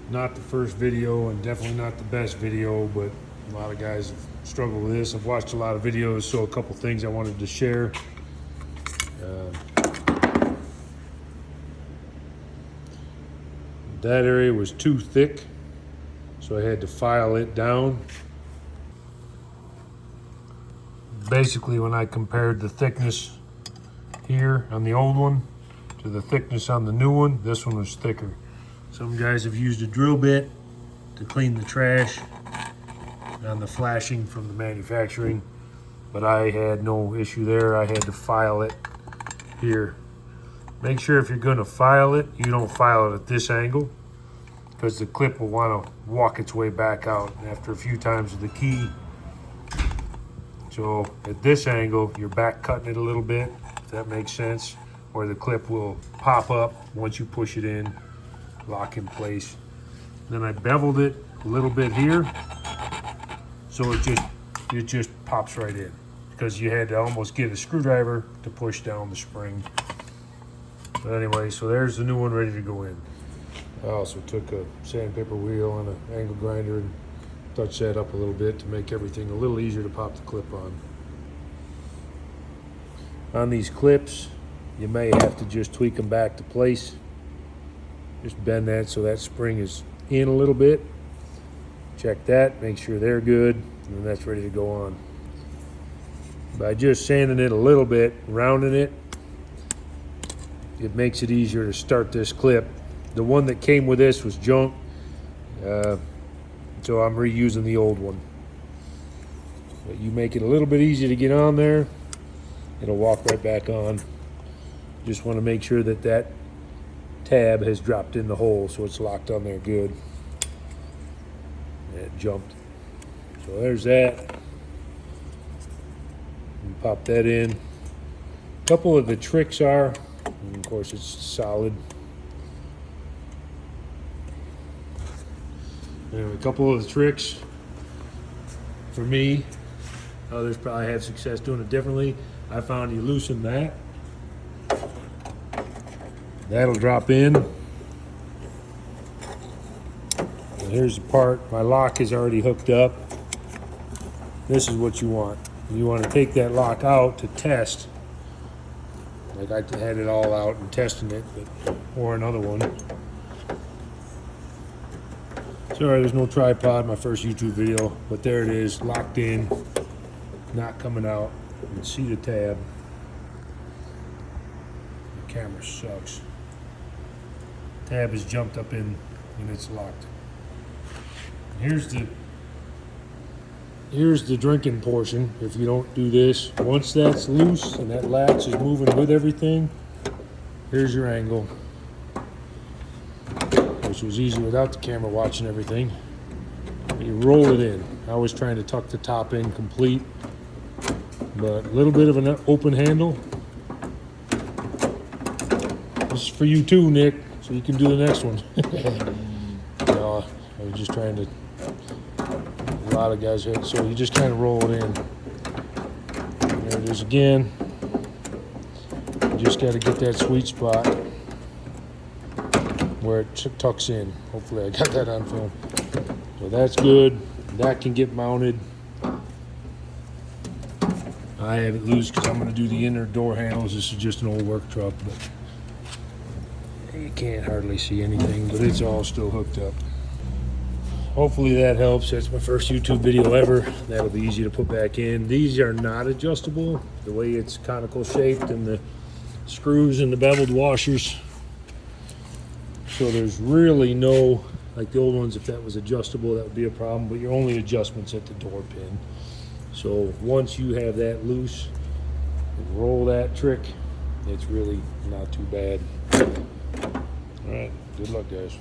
Not the first video and definitely not the best video, but a lot of guys have struggled with this. I've watched a lot of videos, so a couple things I wanted to share. That area was too thick, so I had to file it down. Basically, when I compared the thickness here on the old one to the thickness on the new one, this one was thicker. Some guys have used a drill bit to clean the trash on the flashing from the manufacturing, but I had no issue there. I had to file it here. Make sure if you're going to file it, you don't file it at this angle, because the clip will want to walk its way back out after a few times with the key. So at this angle, you're back cutting it a little bit, if that makes sense, where the clip will pop up once you push it in, lock in place. Then I beveled it a little bit here, so it just pops right in, because you had to almost get a screwdriver to push down the spring. But anyway, so there's the new one ready to go in. I also took a sandpaper wheel and an angle grinder and touched that up a little bit to make everything a little easier to pop the clip on. On these clips, you may have to just tweak them back to place. Just bend that so that spring is in a little bit. Check that, make sure they're good, and then that's ready to go on. By just sanding it a little bit, rounding it, it makes it easier to start this clip. The one that came with this was junk, so I'm reusing the old one. But you make it a little bit easier to get on there, it'll walk right back on. Just want to make sure that that tab has dropped in the hole so it's locked on there good. And it jumped. So there's that. And pop that in. A couple of the tricks are, and of course it's solid. Anyway, a couple of the tricks for me, others probably have success doing it differently. I found you loosen that, that'll drop in. And here's the part, my lock is already hooked up. This is what you want. You want to take that lock out to test. Like I had it all out and testing it, but, or another one. Sorry, there's no tripod, my first YouTube video, but there it is, locked in, not coming out. You can see the tab. The camera sucks. Tab is jumped up in and it's locked. Here's the drinking portion. If you don't do this, once that's loose and that latch is moving with everything, here's your angle. Which was easy without the camera watching everything. You roll it in. I was trying to tuck the top in complete, but a little bit of an open handle. This is for you too, Nick, so you can do the next one. No, I was just trying to, a lot of guys hit, so you just kind of roll it in. There it is again. You just got to get that sweet spot where it tucks in. Hopefully I got that on film. So that's good. That can get mounted. I have it loose because I'm going to do the inner door handles. This is just an old work truck, but you can't hardly see anything, but it's all still hooked up. Hopefully that helps. That's my first YouTube video ever. That'll be easy to put back in. These are not adjustable. The way it's conical shaped and the screws and the beveled washers. So there's really no, like the old ones, if that was adjustable, that would be a problem, but your only adjustment's at the door pin. So once you have that loose, roll that trick, it's really not too bad. All right, good luck, guys.